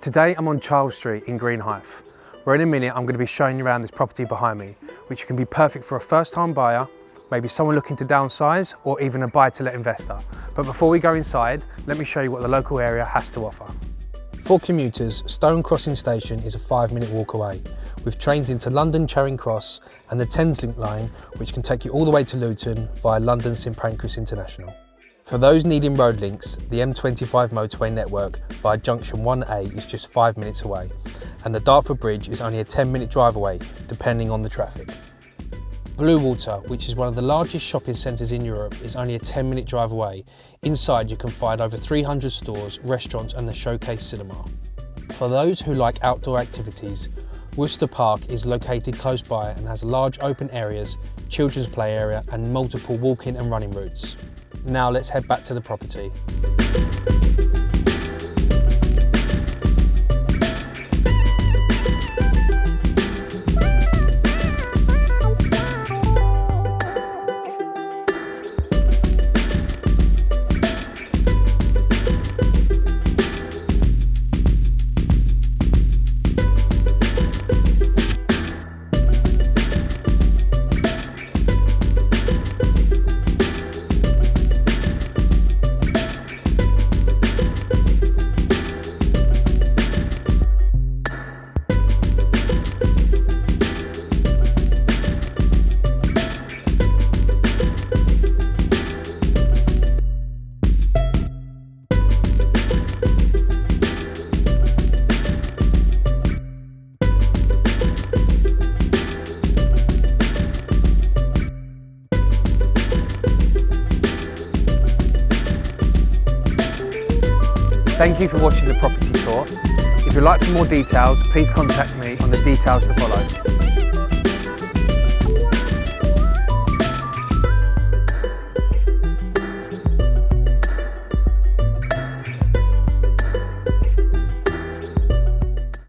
Today I'm on Charles Street in Greenhithe, where in a minute I'm going to be showing you around this property behind me, which can be perfect for a first-time buyer, maybe someone looking to downsize, or even a buy-to-let investor. But before we go inside, let me show you what the local area has to offer. For commuters, Stone Crossing Station is a 5-minute walk away, with trains into London Charing Cross and the Thameslink line, which can take you all the way to Luton via London St Pancras International. For those needing road links, the M25 motorway network via junction 1A is just 5 minutes away, and the Dartford Bridge is only a 10-minute drive away, depending on the traffic. Bluewater, which is one of the largest shopping centres in Europe, is only a 10-minute drive away. Inside you can find over 300 stores, restaurants and the Showcase Cinema. For those who like outdoor activities, Worcester Park is located close by and has large open areas, children's play area and multiple walking and running routes. Now let's head back to the property. Thank you for watching the property tour. If you'd like some more details, please contact me on the details to follow.